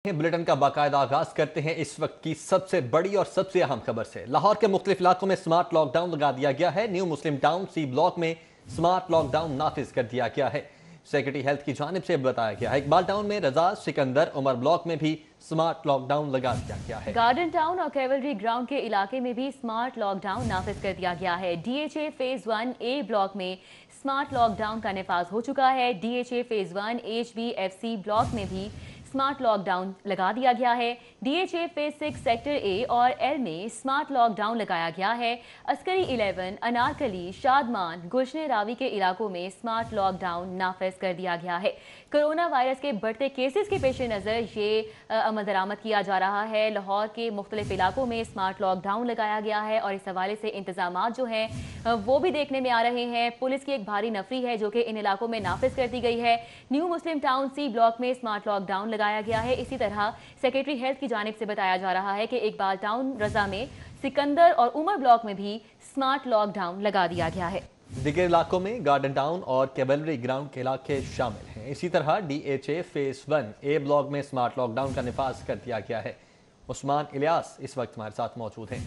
Bulletin کا باقاعدہ آغاز کرتے ہیں اس وقت کی سب سے بڑی اور سب سے اہم خبر سے۔ لاہور کے مختلف علاقوں میں سمارٹ لاک ڈاؤن لگا دیا گیا ہے۔ نیو مسلم ٹاؤن سی بلاک میں سمارٹ لاک ڈاؤن نافذ کر دیا گیا ہے۔ سیکرٹری ہیلتھ کی جانب سے بتایا گیا ہے۔ اقبال ٹاؤن میں رضا سکندر عمر بلاک میں بھی سمارٹ لاک ڈاؤن لگا دیا گیا ہے۔ گارڈن ٹاؤن اور کیولری گراؤنڈ کے علاقے میں بھی سمارٹ لاک ڈاؤن نافذ کر دیا گیا ہے۔ D H A phase 1A block میں سمارٹ لاک ڈاؤن کا نفاذ ہو چکا ہے۔ D H A phase 1HBFC block میں بھی سمارٹ لاک ڈاؤن لگا دیا گیا ہے۔ D H A phase 6 sector A اور L میں سمارٹ لاک ڈاؤن لگایا گیا ہے۔ عسکری 11، انارکلی، شادمان، گلشن راوی کے علاقوں میں سمارٹ لاک ڈاؤن نافذ کر دیا گیا ہے۔ کرونا وائرس کے بڑھتے کیسز کے پیش نظر یہ عمل درآمد کیا جا رہا ہے۔ لاہور کے مختلف علاقوں میں سمارٹ لاک ڈاؤن لگایا گیا ہے اور اس حوالے سے انتظامات جو ہیں وہ بھی دیکھنے میں آ رہے ہیں۔ پولیس کی ایک بھاری نفری ہے جو کہ ان علاقوں میں نافذ کر دی گئی ہے۔ نیو مسلم ٹاؤن سی بلاک میں سمارٹ لاک ڈاؤن لگایا گیا ہے۔ اسی طرح سیکرٹری ہیلتھ کی جانب سے بتایا جا رہا ہے کہ اقبال ٹاؤن، رضا میں، سکندر اور عمر بلاک میں بھی سمارٹ لاک ڈاؤن لگا دیا گیا ہے۔ دیگر علاقوں میں گارڈن ٹاؤن اور کیولری گراؤنڈ کے علاقے شامل ہیں۔ اسی طرح D H A phase 1A block میں سمارٹ لاک ڈاؤن کا نفاذ کر دیا گیا ہے۔ عثمان الیاس اس وقت ہمارے ساتھ موجود ہیں۔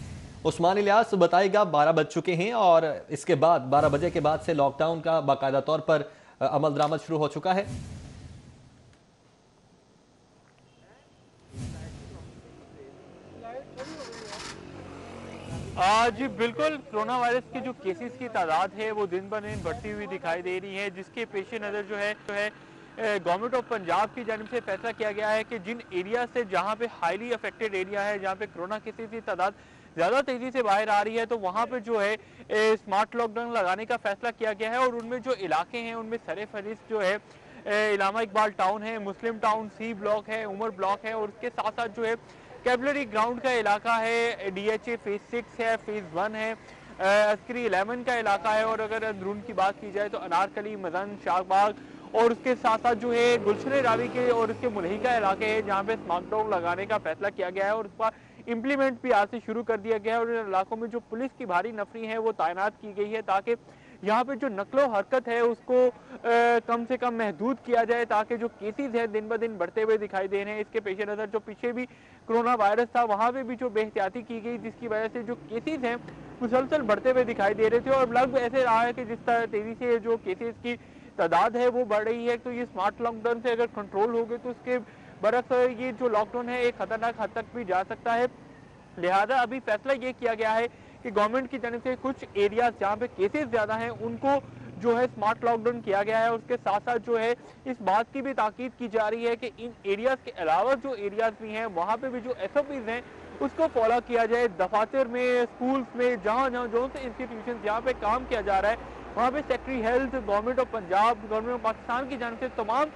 عثمان الیاس بتائے گا، 12 بج چکے ہیں اور اس کے بعد 12 بجے کے بعد سے لاک ڈاؤن کا باقاعدہ طور پر عمل درآمد شروع ہو چکا ہے۔ جی بالکل، کرونا وائرس کی جو کیسز کی تعداد ہے وہ دن بدن بڑھتی ہوئی دکھائی دے رہی ہے، جس کے پیش نظر جو ہے گورنمنٹ آف پنجاب کی جانب سے فیصلہ کیا گیا ہے کہ جن ایریا سے جہاں پہ ہائیلی افیکٹڈ ایریا ہے، جہاں پہ کرونا کیسز کی تعداد زیادہ تیزی سے باہر آ رہی ہے، تو وہاں پہ جو ہے سمارٹ لاک ڈاؤن لگانے کا فیصلہ کیا گیا ہے۔ اور ان میں جو علاقے ہیں ان میں سر فہرست جو ہے علامہ اقبال ٹاؤن ہے، مسلم ٹاؤن سی بلاک ہے، عمر بلاک ہے، اور اس کے ساتھ ساتھ جو ہے کیولری گراؤنڈ کا علاقہ ہے، ڈی ایچ اے فیز 6 ہے، فیز 1 ہے، عسکری 11 کا علاقہ ہے، اور اگر اندرون کی بات کی جائے تو انارکلی، مدن، شاہ باغ، اور اس کے ساتھ ساتھ جو ہے گلشن راوی کے اور اس کے ملحقہ علاقے ہیں جہاں پہ سمارٹ لاک لگانے کا فیصلہ کیا گیا ہے، اور اس پر امپلیمنٹ بھی آج سے شروع کر دیا گیا ہے۔ اور ان علاقوں میں جو پولیس کی بھاری نفری ہے وہ تعینات کی گئی ہے تاکہ یہاں پہ جو نقل و حرکت ہے اس کو کم سے کم محدود کیا جائے، تاکہ جو کیسز ہیں دن بدن بڑھتے ہوئے دکھائی دے رہے ہیں، اس کے پیش نظر جو پیچھے بھی کرونا وائرس تھا وہاں پہ بھی جو بے احتیاطی کی گئی، جس کی وجہ سے جو کیسز ہیں مسلسل بڑھتے ہوئے دکھائی دے رہے تھے، اور لگ ایسے رہا ہے کہ جس طرح تیزی سے جو کیسز کی تعداد ہے وہ بڑھ رہی ہے، تو یہ سمارٹ لاک ڈاؤن سے اگر کنٹرول ہوگی تو اس کے برعکس یہ جو لاک ڈاؤن ہے ایک خطرناک حد تک بھی جا سکتا ہے۔ لہذا ابھی فیصلہ یہ کیا گیا ہے کہ گورنمنٹ کی جانب سے کچھ ایریاز جہاں پہ کیسز زیادہ ہیں ان کو جو ہے سمارٹ لاک ڈاؤن کیا گیا ہے، اور اس کے ساتھ ساتھ جو ہے اس بات کی بھی تاکید کی جا رہی ہے کہ ان ایریاز کے علاوہ جو ایریاز بھی ہیں وہاں پہ بھی جو SOPs ہیں اس کو فالو کیا جائے۔ دفاتر میں، سکولز میں، جہاں جو سے انسٹیٹیوشن جہاں پہ کام کیا جا رہا ہے وہاں پہ secretary health, government of Punjab, government of Pakistan کی جانب سے تمام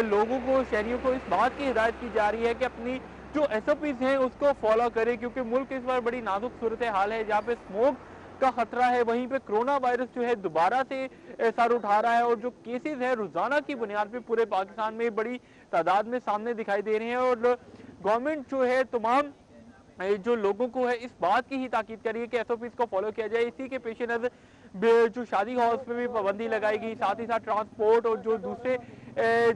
لوگوں کو، شہریوں کو اس بات کی ہدایت کی جا رہی ہے کہ اپنی جو SOPs ہیں اس کو فالو کرے، کیونکہ ملک اس بار بڑی نازک صورتحال ہے جہاں پہ اسموک کا خطرہ ہے، وہیں پہ کرونا وائرس جو ہے دوبارہ سے سر اٹھا رہا ہے، اور جو کیسز ہیں روزانہ کی بنیاد پہ پورے پاکستان میں بڑی تعداد میں سامنے دکھائی دے رہے ہیں، اور گورنمنٹ جو ہے تمام جو لوگوں کو ہے اس بات کی ہی تاکید کری ہے کہ SOPs کو فالو کیا جائے۔ اسی کے پیش نظر جو شادی ہالز پہ بھی پابندی لگائی گئی، ساتھ ہی ساتھ ٹرانسپورٹ اور جو دوسرے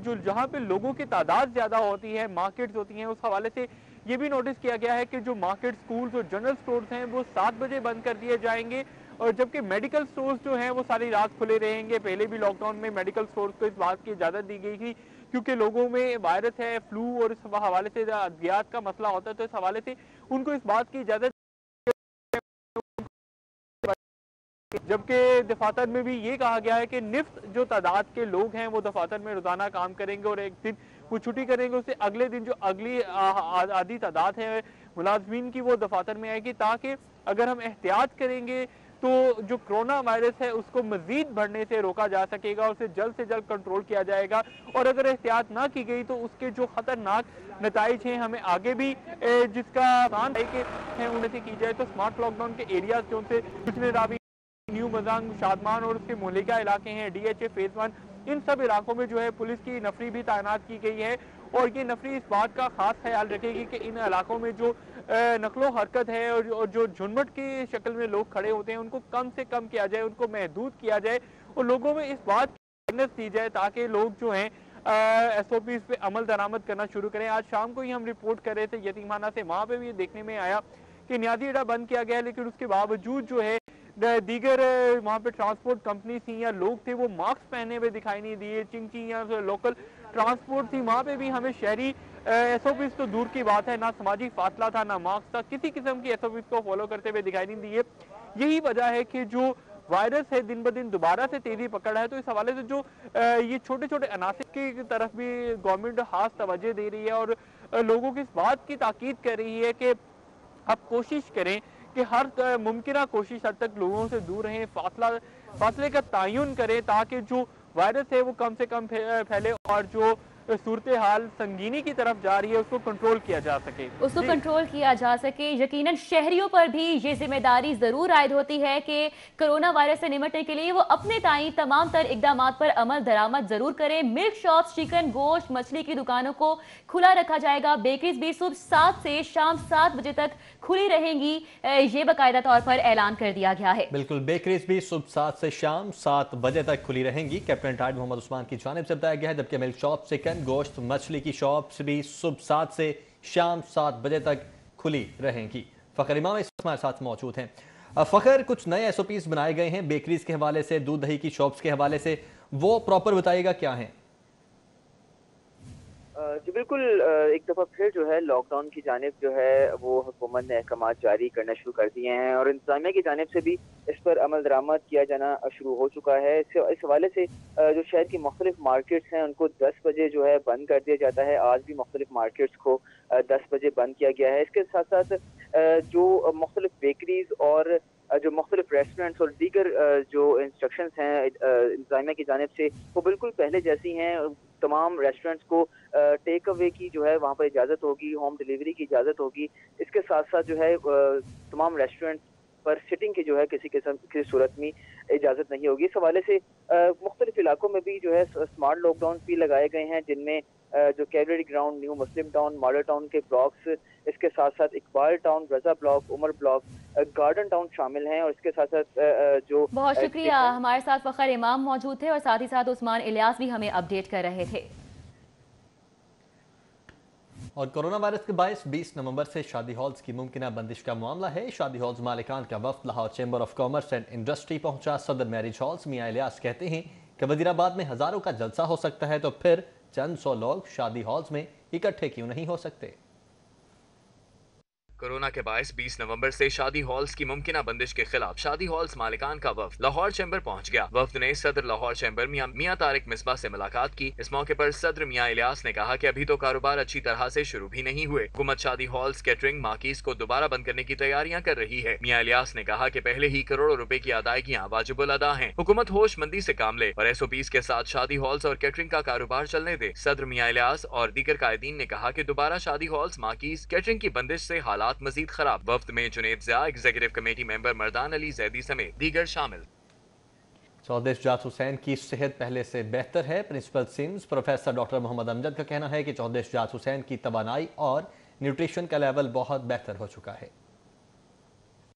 جو جہاں پہ لوگوں کی تعداد زیادہ ہوتی ہے، مارکیٹس ہوتی ہیں، اس حوالے سے یہ بھی نوٹس کیا گیا ہے کہ جو مارکیٹ، سکولز اور جنرل سٹورز ہیں وہ 7 بجے بند کر دیے جائیں گے، اور جبکہ میڈیکل سٹورز جو ہیں وہ ساری رات کھلے رہیں گے۔ پہلے بھی لاک ڈاؤن میں میڈیکل سٹورز کو اس بات کی اجازت دی گئی تھی کیونکہ لوگوں میں وائرس ہے، فلو اور اس حوالے سے ادویات کا مسئلہ ہوتا ہے، تو اس حوالے سے ان کو اس بات کی اجازت، جبکہ دفاتر میں بھی یہ کہا گیا ہے کہ نصف جو تعداد کے لوگ ہیں وہ دفاتر میں روزانہ کام کریں گے، اور ایک دن وہ چھٹی کریں گے، اس سے اگلے دن جو اگلی آدھی تعداد ہے ملازمین کی وہ دفاتر میں آئے گی، تاکہ اگر ہم احتیاط کریں گے تو جو کرونا وائرس ہے اس کو مزید بڑھنے سے روکا جا سکے گا، اسے جلد سے جلد کنٹرول کیا جائے گا، اور اگر احتیاط نہ کی گئی تو اس کے جو خطرناک نتائج ہیں ہمیں آگے بھی جس کا آسان ہے انہیں سے کی جائے، تو سمارٹ لاک ڈاؤن کے ایریاز جو سے گلشن راوی، نیو مزنگ، شادمان اور اس کے ملحقہ علاقے ہیں، ڈی ایچ اے فیز 1، ان سب علاقوں میں جو ہے پولیس کی نفری بھی تعینات کی گئی ہے، اور یہ نفری اس بات کا خاص خیال رکھے گی کہ ان علاقوں میں جو نقل و حرکت ہے اور جو جھنمٹ کی شکل میں لوگ کھڑے ہوتے ہیں ان کو کم سے کم کیا جائے، ان کو محدود کیا جائے، اور لوگوں میں اس بات کی اویئرنیس دی جائے تاکہ لوگ جو ہیں SOPs पे अमल दरामद करना शुरू करें। आज शाम को ही हम रिपोर्ट कर रहे थे यतीमखाना से, वहाँ पे भी ये देखने में आया कि नियाजी अड्डा बंद किया गया है, लेकिन उसके बावजूद जो है दीगर वहाँ पे ट्रांसपोर्ट कंपनी थी या लोग थे वो मास्क पहने हुए दिखाई नहीं दिए। चिंकी या लोकल ट्रांसपोर्ट थी, वहाँ पे भी हमें शहरी SOPs तो दूर की बात है, ना समाजी फासला था ना मास्क था, किसी किस्म की SOPs को फॉलो करते हुए दिखाई नहीं दिए। यही वजह है कि जो वायरस है दिन ब दिन दोबारा से तेजी पकड़ रहा है। तो इस हवाले से जो ये छोटे छोटे अनासिर की तरफ भी गवर्नमेंट खास तवज्जो दे रही है और लोगों की इस बात की ताकीद कर रही है कि अब कोशिश करें कि हर मुमकिन कोशिश हद तक लोगों से दूर रहें, फासले का तयन करें ताकि जो वायरस है वो कम से कम फैले और जो सूरत हाल संगीनी की तरफ जा रही है उसको कंट्रोल किया जा सके। उसको कंट्रोल किया जा सके। यकीनन शहरियों पर भी ये जिम्मेदारी जरूर आयद होती है कि कोरोना वायरस से निपटने के लिए वो अपने ताई तमाम तर इकदामात पर अमल दरामद जरूर करें। मिल्क शॉप्स, चिकन, गोश्त, मछली की दुकानों को खुला रखा जाएगा। बेकरीज भी सुबह 7 से शाम 7 बजे तक खुली रहेंगी, ये बाकायदा तौर पर ऐलान कर दिया गया है। बिल्कुल, बेकरीज भी सुबह 7 से शाम 7 बजे तक खुली रहेंगी, कैप्टन रिटायर्ड मोहम्मद उस्मान की जानिब से बताया गया है। जबकि मिल्क शॉप, चिकन, गोश्त, मछली की शॉप्स भी सुबह 7 से शाम 7 बजे तक खुली रहेंगी। फखर इमाम इस वक्त हमारे साथ मौजूद हैं। फखर, कुछ नए SOPs बनाए गए हैं बेकरीज के हवाले से, दूध दही की शॉप्स के हवाले से, वो प्रॉपर बताइएगा क्या है? जी बिल्कुल, एक दफ़ा फिर जो है लॉकडाउन की जानिब जो है वो हुकूमत ने अहकामात जारी करना शुरू कर दिए हैं और इंतजामिया की जानिब से भी इस पर अमल दरामद किया जाना शुरू हो चुका है। इस हवाले से जो शहर की मुख्तलिफ मार्केट्स हैं उनको 10 बजे जो है बंद कर दिया जाता है। आज भी मुख्तलिफ मार्केट्स को 10 बजे बंद किया गया है। इसके साथ साथ जो मुख्तलिफ बेकरीज और जो मुख्तलिफ रेस्टोरेंट्स और दीगर जो इंस्ट्रक्शंस हैं इंतजामिया की जानिब से वो बिल्कुल पहले जैसी हैं। तमाम रेस्टोरेंट्स को टेक अवे की जो है वहाँ पर इजाज़त होगी, होम डिलीवरी की इजाज़त होगी। इसके साथ साथ जो है तमाम रेस्टोरेंट्स पर सिटिंग की जो है किसी किस्म की सूरत में इजाज़त नहीं होगी। इस हवाले से मुख्तलिफ इलाकों में भी जो है स्मार्ट लॉकडाउन भी लगाए गए हैं, जिनमें जो cavalry ground, new Muslim town, model town के ब्लॉक्स, इसके साथ साथ Iqbal town, Raza block, Umar block, garden town शामिल हैं। और इसके साथ साथ जो बहुत शुक्रिया, हमारे साथ फखर इमाम मौजूद थे और साथ ही साथ उस्मान इलियास भी हमें अपडेट कर रहे थे। और कोरोना वायरस के बायस 20 नवंबर से शादी हॉल्स की मुमकिन बंदिश का मामला है। शादी हॉल्स मालिकान का वफ्द Lahore chamber of commerce and industry पहुंचा। सदर मैरिज हॉल्स मियां इलियास कहते हैं कि वजीराबाद में हजारों का जलसा हो सकता है, तो फिर चंद सौ लोग शादी हॉल्स में इकट्ठे क्यों नहीं हो सकते। कोरोना के बायस 20 नवंबर से शादी हॉल्स की मुमकिन बंदिश के खिलाफ शादी हॉल्स मालिकान का वफ्द लाहौर चैम्बर पहुंच गया। वफ्द ने सदर लाहौर चैम्बर मियां तारिक मिसबा से मुलाकात की। इस मौके पर सदर मियां इलियास ने कहा कि अभी तो कारोबार अच्छी तरह से शुरू भी नहीं हुए। हुकूमत शादी हॉल्स, कैटरिंग, मार्कीज को दोबारा बंद करने की तैयारियां कर रही है। मियां इलियास ने कहा कि पहले ही करोड़ों रुपए की अदायगियां वाजिबुल अदा हैं। हुकूमत होशमंदी से काम ले और SOPs के साथ शादी हॉल्स और कैटरिंग का कारोबार चलने दे। सदर मियां इलियास और दीगर कायदीन ने कहा कि दोबारा शादी हॉल्स, मार्कीज, कैटरिंग की बंदिश से हालात मजीद खराब। वफ्द में Junaid Zia, executive committee member Mardan Ali Zaidi समेत दीगर शामिल। चौधरी शुजात हुसैन की सेहत पहले से बेहतर है। Principal SIMS professor doctor Muhammad Amjad का कहना है कि चौधरी शुजात हुसैन की तवानाई और न्यूट्रिशन का लेवल बहुत बेहतर हो चुका है।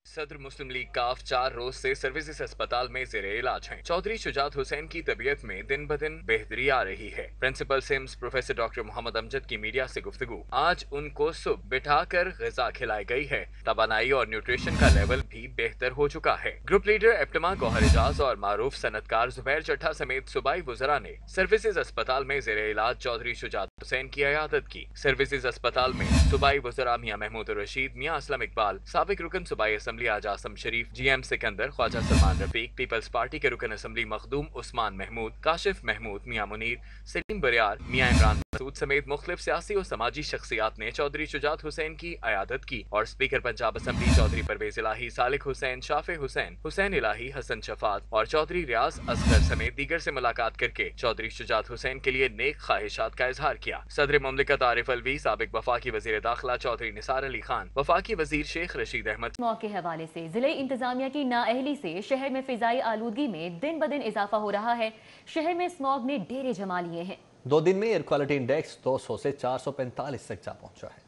सदर मुस्लिम लीग काफ 4 रोज से सर्विसेज अस्पताल में ज़ेरे इलाज हैं। चौधरी शुजात हुसैन की तबीयत में दिन ब दिन बेहतरी आ रही है। Principal SIMS professor doctor Muhammad Amjad की मीडिया से गुफ्तगू। आज उनको सुबह बिठाकर ग़िज़ा खिलाई गई है। तवानाई और न्यूट्रिशन का लेवल भी बेहतर हो चुका है। ग्रुप लीडर एप्टमा गौहर एजाज और मारूफ सनतकार जुबैर चट्ठा समेत सूबाई वज़रा ने सर्विसेज अस्पताल में ज़ेरे इलाज चौधरी शुजात हुसैन की इयादत की। सर्विसेज अस्पताल में सूबाई वज़रा मियां महमूद रशीद, मियां असलम इकबाल, साबिक रुकन सूबाई असम्बली आज Asim Sharif, GM Sikandar, Khawaja Salman Rafiq, Peoples Party के रुकन असम्बली मखदूम उस्मान महमूद, काशिफ महमूद, मियां मुनीर, सलीम बरियार, मियां इमरान मसूद समेत मुख्तलिफ सियासी और समाजी शख्सियात ने चौधरी शुजात हुसैन की इयादत की। और स्पीकर पंजाब असम्बली चौधरी परवेज इलाही, सालिक हुसैन, शाफे हुसैन, हुसैन इलाही, हसन शफात और चौधरी रियाज असगर समेत दीगर से मुलाकात करके चौधरी शुजात हुसैन के लिए नेक ख्वाहिशात का इजहार किया। सदर मुमलिकत आरिफ अलवी, साबिक वफाकी वजीर दाखिला चौधरी निसार अली खान, वफाकी वजीर शेख रशीद अहमद मौके हवाले से जिले इंतजामिया की नाअहली से शहर में फिजाई आलूदगी में दिन ब दिन इजाफा हो रहा है। शहर में स्मॉग ने डेरे जमा लिए हैं। 2 दिन में एयर क्वालिटी इंडेक्स 200 से 445 तक जा पहुंचा है।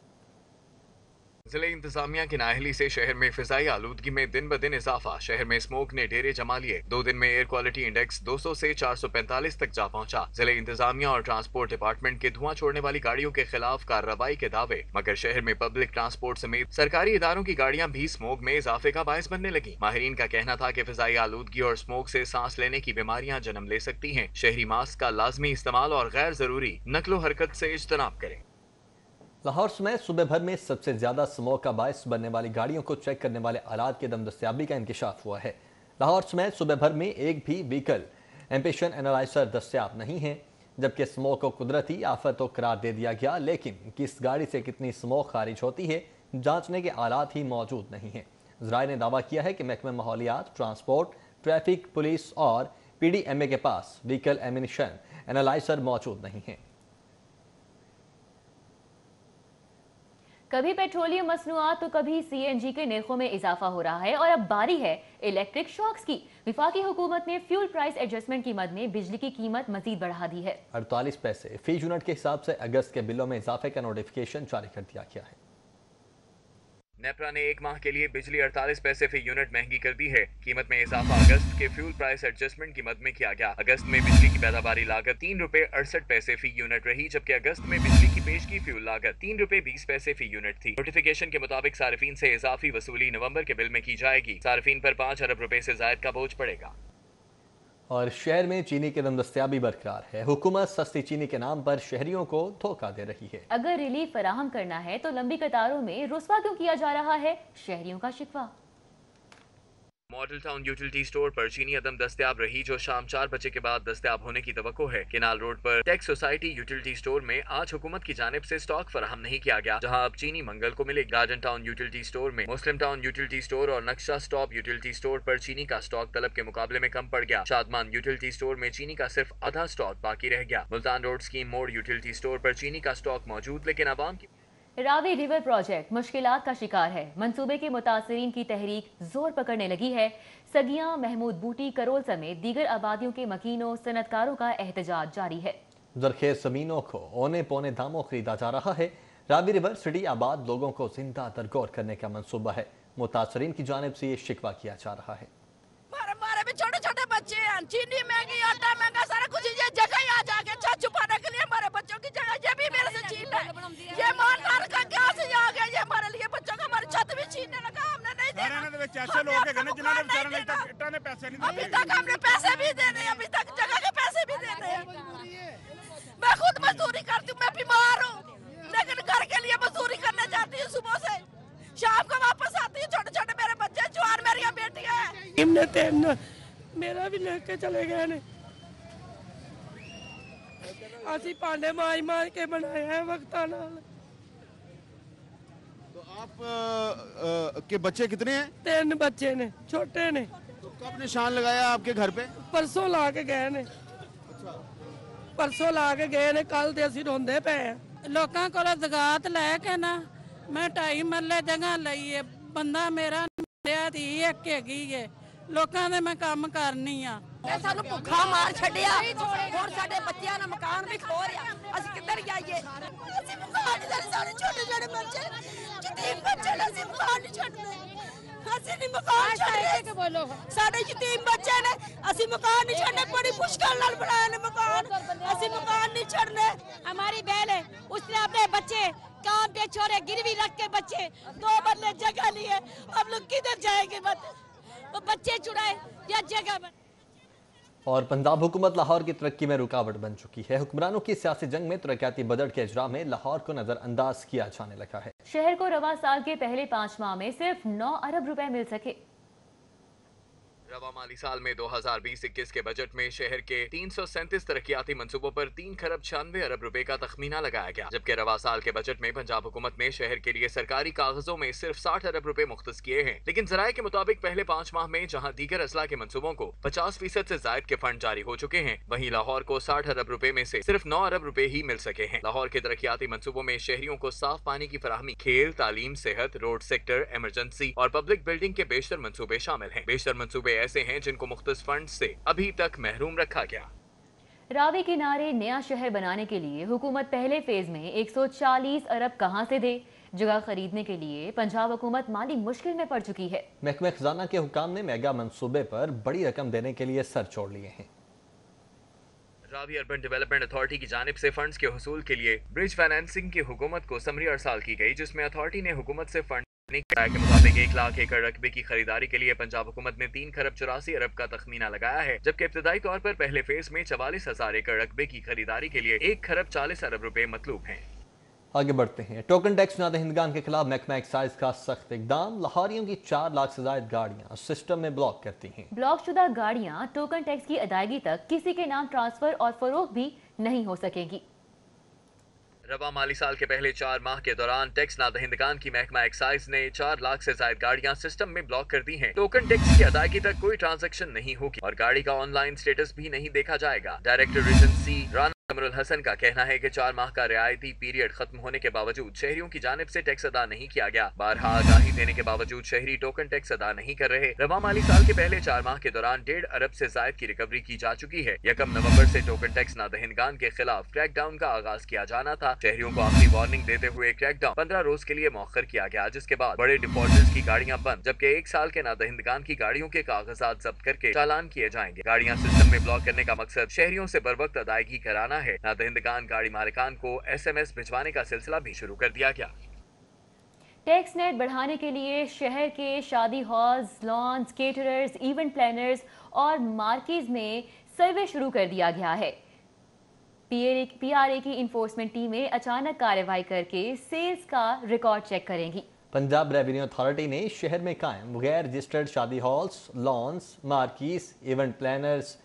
जिले इंतजामिया की नाअहली से शहर में फिजाई आलूदगी में दिन ब दिन इजाफा। शहर में स्मोक ने डेरे जमा लिए। 2 दिन में एयर क्वालिटी इंडेक्स 200 से 445 तक जा पहुंचा। जिले इंतजामिया और ट्रांसपोर्ट डिपार्टमेंट के धुआं छोड़ने वाली गाड़ियों के खिलाफ कार्रवाई के दावे, मगर शहर में पब्लिक ट्रांसपोर्ट समेत सरकारी इदारों की गाड़ियां भी स्मोक में इजाफे का बायस बनने लगी। माहिरीन का कहना था कि फिजाई आलूदगी और स्मोक से सांस लेने की बीमारियां जन्म ले सकती हैं। शहरी मास्क का लाजमी इस्तेमाल और गैर जरूरी नक्लो हरकत से इज्तनाब करें। लाहौर में सुबह भर में सबसे ज्यादा स्मोक का बायस बनने वाली गाड़ियों को चेक करने वाले आलात के दम दस्तियाबी का इंकशाफ हुआ है। लाहौर में सुबह भर में एक भी व्हीकल एम्पिशन एनालाइजर दस्तियाब नहीं है, जबकि स्मोक को कुदरती आफत तो करार दे दिया गया, लेकिन किस गाड़ी से कितनी स्मोक खारिज होती है जांचने के आलात ही मौजूद नहीं है। ज़राए ने दावा किया है कि महकमे माहौलियात, ट्रांसपोर्ट, ट्रैफिक, पुलिस और PDMA के पास व्हीकल एमिशन एनालाइजर मौजूद नहीं है। कभी पेट्रोलियम मसनूआत तो कभी CNG के नरखों में इजाफा हो रहा है और अब बारी है इलेक्ट्रिक शॉक्स की। विफाकी हुकूमत ने फ्यूल प्राइस एडजस्टमेंट की मद में बिजली की कीमत मजीद बढ़ा दी है। 48 पैसे फी यूनिट के हिसाब से अगस्त के बिलों में इजाफे का नोटिफिकेशन जारी कर दिया गया है। नेपरा ने 1 माह के लिए बिजली 48 पैसे फी यूनिट महंगी कर दी है। कीमत में इजाफा अगस्त के फ्यूल प्राइस एडजस्टमेंट की मद में किया गया। अगस्त में बिजली की पैदावारी लागत 3 रुपए 68 पैसे फी यूनिट रही, जबकि अगस्त में बिजली की पेश की फ्यूल लागत 3 रुपए 20 पैसे फी यूनिट थी। नोटिफिकेशन के मुताबिक सार्फिन से इजाफी वसूली नवंबर के बिल में की जाएगी। सार्फिन पर 5 अरब रुपए से जायद का बोझ पड़ेगा। और शहर में चीनी की दमदस्तियाबी बरकरार है। हुकूमत सस्ती चीनी के नाम पर शहरियों को धोखा दे रही है। अगर रिलीफ फराहम करना है तो लंबी कतारों में रुस्वा क्यों किया जा रहा है, शहरियों का शिकवा। मॉडल टाउन यूटिलिटी स्टोर पर चीनी अदम दस्तयाब रही, जो शाम 4 बजे के बाद दस्तयाब होने की तवक्को है। केनाल रोड पर टेक सोसाइटी यूटिलिटी स्टोर में आज हुकूमत की जानिब से स्टॉक फराहम नहीं किया गया, जहां अब चीनी मंगल को मिलेगी। गार्डन टाउन यूटिलिटी स्टोर में, मुस्लिम टाउन यूटिलिटी स्टोर और नक्शा स्टॉप यूटिलिटी स्टोर पर चीनी का स्टॉक तलब के मुकाबले में कम पड़ गया। शादमान यूटिलिटी स्टोर में चीनी का सिर्फ आधा स्टॉक बाकी रह गया। मुल्तान रोड स्कीम मोड़ यूटिलिटी स्टोर पर चीनी का स्टॉक मौजूद, लेकिन आवाम की रावी रिवर प्रोजेक्ट मुश्किलात का शिकार है। मंसूबे के मुतासरीन की तहरीक जोर पकड़ने लगी है। सगियां, महमूद बूटी, करोल समेत दीगर आबादियों के मकीनों, सनतकारों का एहतजाज जारी है। जरखेज जमीनों को औने पौने दामों खरीदा जा रहा है। रावी रिवर सिटी आबाद लोगों को जिंदा दरगोर करने का मंसूबा है। मुतासरीन की जानिब से ये शिकवा किया जा रहा है। हमारे भी छोटे छोटे बच्चे हैं, चीनी महंगी, आटा महंगा, सारा कुछ ये जगह आ जाके छत छुपाने के लिए हमारे बच्चों की जगह ये भी मेरे से छीन है। ये मानदार का क्या से आ गया, ये हमारे लिए बच्चों का हमारी छत भी छीनने लगा। हमने नहीं दिया, ऐसे लोग हैं जिन्होंने बेचारे नहीं तक पैसे नहीं अभी तक हमने पैसे भी देने, अभी तक जगह के पैसे भी देने। मैं खुद मजदूरी करती हूँ, मैं बीमार हूँ, लेकिन घर के लिए मजदूरी करने जाती हूँ सुबह से शाम को वापस आती है। छोटे छोटे मेरे बच्चे, जवान मेरी बेटियां हैं। मेरा भी लेके चले गए ने, असी भांडे मार मार के बनाया है वक्ता नाल। तो आप के बच्चे कितने हैं? 3 बच्चे ने, छोटे ने। तो कब निशान लगाया आपके घर पे? परसों ला के गए ने, परसों ला के गए ने, कल ते असी रोंदे पे हैं। लोकां कोलों ज़कात लैके ना मैं 2.5 मरले जगह लई है। बंदा मेरा धी एक हैगी है, लोकां दे मैं काम करनी आ। सानू भुखा मार छड़िया, और साडे बच्चियां दा मकान भी खो रिया। ਅਸੀਂ ਕਿੱਧਰ ਜਾਈਏ? ਅਸੀਂ ਮਕਾਨ ਨਹੀਂ, ਸਾਡੇ ਛੋਟੇ ਛੋਟੇ ਬੱਚੇ, ਯਤੀਮ ਬੱਚੇ ਨੇ, ਅਸੀਂ ਮਕਾਨ ਨਹੀਂ ਛੱਡਦੇ। ਅਸੀਂ ਨਹੀਂ ਮਕਾਨ ਛੱਡਦੇ ਕਿ ਬੋਲੋ, ਸਾਡੇ ਯਤੀਮ ਬੱਚੇ ਨੇ, ਅਸੀਂ ਮਕਾਨ ਨਹੀਂ ਛੱਡਣੇ। ਬੜੀ ਮੁਸ਼ਕਲ ਨਾਲ ਬਣਾਏ ਨੇ ਮਕਾਨ, ਅਸੀਂ मकान नहीं छोड़ने। हमारी बहन है, उसने अपने बच्चे काम पे छोड़े, गिरवी रख के बच्चे 2 बदले जगह लिए। हम लोग किधर जाएंगे? वो बच्चे चुराए या जगह। और पंजाब हुकूमत लाहौर की तरक्की में रुकावट बन चुकी है। हुक्मरानों की सियासी जंग में तरक्याती बजट के इजरा में लाहौर को नजरअंदाज किया जाने लगा है। शहर को रवा साल के पहले 5 माह में सिर्फ 9 अरब रुपए मिल सके। रवा माली साल में 2020-21 के बजट में शहर के 337 तरक्याती मंसूबों पर 3 खरब 96 अरब रुपए का तखमीना लगाया गया, जबकि रवा साल के बजट में पंजाब हुकूमत ने शहर के लिए सरकारी कागजों में सिर्फ 60 अरब रुपए मुख्तस किए हैं। लेकिन जराये के मुताबिक पहले 5 माह में जहां दीगर अजला के मंसूबों को 50% से जायद के फंड जारी हो चुके हैं, वहीं लाहौर को 60 अरब रुपए में से सिर्फ 9 अरब रुपए ही मिल सके हैं। लाहौर के तरक्याती मंसूबों में शहरियों को साफ पानी की फराहमी, खेल, तालीम, सेहत, रोड सेक्टर, इमरजेंसी और पब्लिक बिल्डिंग के बेशतर मंसूबे शामिल हैं। बेशतर मंसूबे ऐसे हैं जिनको मुख्तस फंड से अभी तक महरूम रखा गया। रावी किनारे नया शहर बनाने के लिए हुकूमत पहले फेज में 140 अरब कहां से दे? जगह खरीदने के लिए पंजाब हुकूमत माली मुश्किल में पड़ चुकी है। महकमे खजाना के हुकाम ने मेगा मंसूबे पर बड़ी रकम देने के लिए सर छोड़ लिए हैं। रावी अर्बन डेवलपमेंट अथॉरिटी की जानिब से फंड्स के हुसूल के लिए ब्रिज फाइनेंसिंग की हुकूमत को समरी अरसाल की गई, जिसमें अथॉरिटी ने हुकूमत से फंड के मुताबिक 1 लाख एकड़ रकबे की खरीदारी के लिए पंजाब हुकूमत ने 3 खरब 84 अरब का तखमीना लगाया है, जबकि इब्तदाई तौर पर पहले फेज में 44,000 एकड़ रकबे की खरीदारी के लिए 1 खरब 40 अरब रुपए मतलूब हैं। आगे बढ़ते हैं। टोकन टैक्स नादहिंदगान के खिलाफ महकमा एक्साइज का सख्त इकदाम। लाहौरियों की 4 लाख से ज्यादा गाड़ियां सिस्टम में ब्लॉक करती हैं। ब्लॉक शुदा गाड़ियां टोकन टैक्स की अदायगी तक किसी के नाम ट्रांसफर और फरोख्त भी नहीं हो सकेगी। रवा माली साल के पहले 4 माह के दौरान टैक्स नादहिंदगान की महकमा एक्साइज ने 4 लाख से ज्यादा गाड़ियां सिस्टम में ब्लॉक कर दी हैं। टोकन टैक्स की अदायगी तक कोई ट्रांजैक्शन नहीं होगी और गाड़ी का ऑनलाइन स्टेटस भी नहीं देखा जाएगा। डायरेक्टर रीजेंसी राना कमरुल हसन का कहना है कि 4 माह का रियायती पीरियड खत्म होने के बावजूद शहरियों की जानिब से टैक्स अदा नहीं किया गया। बारहा आगाही देने के बावजूद शहरी टोकन टैक्स अदा नहीं कर रहे। रवा माली साल के पहले 4 माह के दौरान 1.5 अरब से जायद की रिकवरी की जा चुकी है। 1 नवंबर से टोकन टैक्स नादहिंदगान के खिलाफ क्रैकडाउन का आगाज किया जाना था। शहरियों को आखिरी वार्निंग देते हुए क्रैकडाउन 15 रोज के लिए मौखर किया गया, जिसके बाद बड़े डिफॉल्टर्स की गाड़ियां बंद, जबकि 1 साल के नादहिंदगान की गाड़ियों के कागजात जब्त करके चालान किए जाएंगे। गाड़ियां सिस्टम में ब्लॉक करने का मकसद शहरियों से बर वक्त अदायगी कराना है। नादहिंदगान गाड़ी मालिकान को SMS भिजवाने का सिलसिला भी शुरू कर दिया गया। टैक्स नेट बढ़ाने के लिए शहर के शादी halls, lawns, caterers, event planners और मार्केज में सर्वे शुरू कर दिया गया है। PRA की इन्फोर्समेंट टीमें अचानक कार्रवाई करके सेल्स का रिकॉर्ड चेक करेंगी। पंजाब रेवेन्यू अथॉरिटी ने शहर में कायम गैर रजिस्टर्ड शादी halls, lawns, marquees, event planners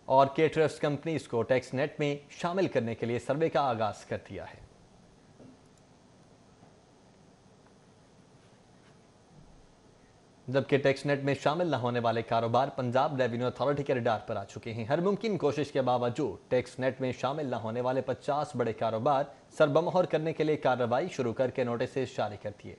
और केटरर्स कंपनीज को टैक्स नेट में शामिल करने के लिए सर्वे का आगाज कर दिया है। जबकि टैक्स नेट में शामिल न होने वाले कारोबार पंजाब रेवेन्यू अथॉरिटी के रडार पर आ चुके हैं। हर मुमकिन कोशिश के बावजूद टैक्स नेट में शामिल न होने वाले 50 बड़े कारोबार सरबमोहर करने के लिए कार्रवाई शुरू करके नोटिस जारी कर दिए।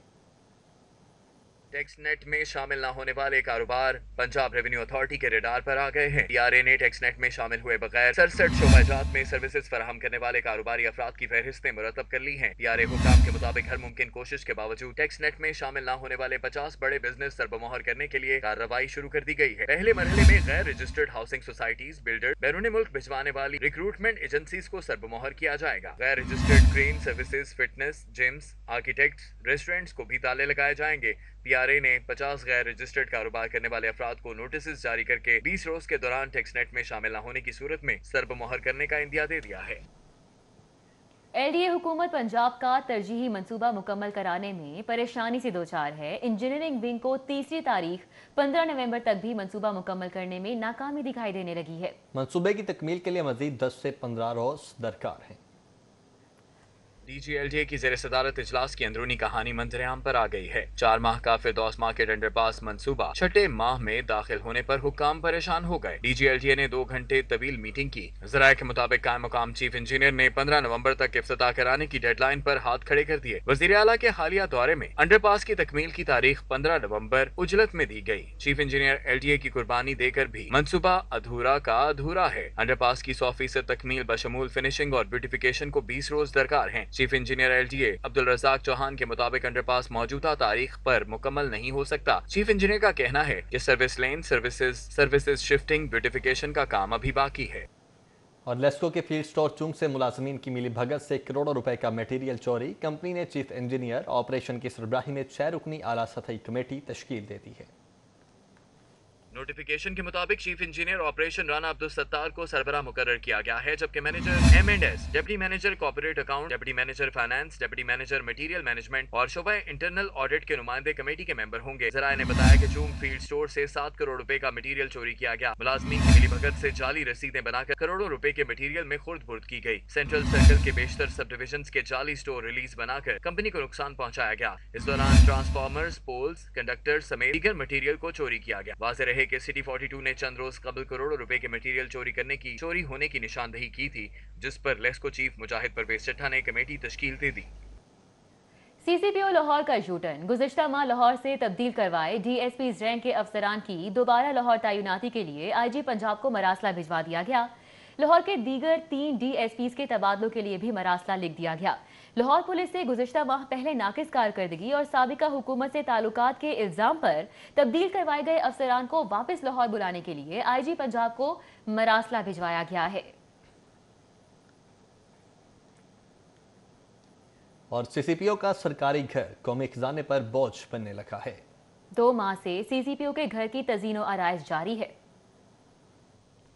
टैक्स नेट में शामिल न होने वाले कारोबार पंजाब रेवेन्यू अथॉरिटी के रडार पर आ गए हैं। PRA ने टैक्स नेट में शामिल हुए बगैर 67 शोबाजात में सर्विसेज फराहम करने वाले कारोबारी अफराद की फहरिस्तें मुरतब कर ली हैं। PRA हुकाम के मुताबिक हर मुमकिन कोशिश के बावजूद टैक्स नेट में शामिल न होने वाले 50 बड़े बिजनेस सरबमोहर करने के लिए कार्रवाई शुरू कर दी गई है। पहले मरहले में गैर रजिस्टर्ड हाउसिंग सोसाइटीज, बिल्डर, बैरून मुल्क भिजवाने वाली रिक्रूटमेंट एजेंसीज को सरबमोहर किया जाएगा। गैर registered crane services, fitness, gyms, architects, restaurants को भी ताले लगाए जाएंगे। PRA ने 50 गैर रजिस्टर्ड कारोबार करने वाले अफराद को नोटिस जारी करके 20 रोज के दौरान टैक्स नेट में शामिल न होने की सूरत में सरबमोहर करने का इंदिया दे दिया है। LDA हुकूमत पंजाब का तरजीही मंसूबा मुकम्मल कराने में परेशानी से दोचार है। इंजीनियरिंग विंग को तीसरी तारीख 15 नवंबर तक भी मंसूबा मुकम्मल करने में नाकामी दिखाई देने लगी है। मंसूबे की तकमील के लिए मजीद 10 से 15 रोज दरकार हैं। DG LDA की ज़ेर सदारत इजलास की अंदरूनी कहानी मंजरेआम पर आ गई है। 4 माह का फिरदौस मार्केट अंडरपास मंसूबा 6ठे माह में दाखिल होने पर हुक्काम परेशान हो गए। DG LDA ने 2 घंटे तवील मीटिंग की। ज़राए के मुताबिक कायम मुकाम चीफ इंजीनियर ने 15 नवंबर तक इफ्तिताह कराने की डेडलाइन पर हाथ खड़े कर दिए। वज़ीर आला के हालिया दौरे में अंडरपास की तकमील की तारीख 15 नवंबर उजलत में दी गई। चीफ इंजीनियर LDA की कुर्बानी देकर भी मंसूबा अधूरा का अधूरा है। अंडरपास की 100% तकमील बशमूल फिनिशिंग और ब्यूटिफिकेशन को 20 रोज दरकार है। Chief engineer LDA Abdul Razzaq Chauhan के मुताबिक अंडरपास मौजूदा तारीख पर मुकम्मल नहीं हो सकता। चीफ इंजीनियर का कहना है कि service lane, services shifting, beautification का काम अभी बाकी है। और लेस्को के फील्ड स्टोर चुंग से मुलाजमीन की मिली भगत से करोड़ों रुपए का मटेरियल चोरी। कंपनी ने चीफ इंजीनियर ऑपरेशन की सरबराही में 6 रुकनी आला सतही कमेटी तश्कील दे दी है। नोटिफिकेशन के मुताबिक chief engineer operation Rana Abdul Sattar को सरबराह मुकर्रर किया गया है, जबकि manager M&S, deputy manager corporate account, deputy manager finance, deputy manager material management और शोबा इंटरनल ऑडिट के नुमाइंदे कमेटी के मेंबर होंगे। जराये ने बताया कि चूंग फील्ड स्टोर से 7 करोड़ रुपए का मटेरियल चोरी किया गया। मुलाजमीन की मिली भगत से जाली रसीदें बनाकर करोड़ों रुपए के मटेरियल में खुर्द बुर्द की गई। सेंट्रल सर्कल के बेशतर सब डिविजन के जाली स्टोर रिलीज बनाकर कंपनी को नुकसान पहुंचाया गया। इस दौरान ट्रांसफार्मर्स, पोल्स, कंडक्टर समेत दीगर मटेरियल को चोरी किया गया। वाज़ेह रहे कि सिटी 42 ने चंद रोज कबल करोड़ों रुपए के मटेरियल चोरी होने की निशानदही की थी, जिस पर लेस्को चीफ मुजाहिद परवेज चट्टा ने कमेटी तश्कील दे दी। CCPO लाहौर का यूटर्न। गुज़िश्ता माह लाहौर से तब्दील करवाए DSP रैंक के अफसरान की दोबारा लाहौर तैनाती के लिए IG पंजाब को मरासला भिजवा दिया गया। लाहौर के दीगर 3 DSPs के तबादलों के लिए भी मरासला लिख दिया गया। لاہور پولیس سے گزشتہ ماہ پہلے ناقص کارکردگی اور سابقہ حکومت سے تعلقات کے الزام پر تبدیل کروائے گئے افسران کو واپس لاہور بلانے کے لیے آئی جی پنجاب کو مراسلہ بھجوایا گیا ہے۔ اور سی سی پی او کا سرکاری گھر قومی خزانے پر بوجھ بننے لگا ہے۔ 2 ماہ سے سی سی پی او کے گھر کی تزئین و آرائش جاری ہے۔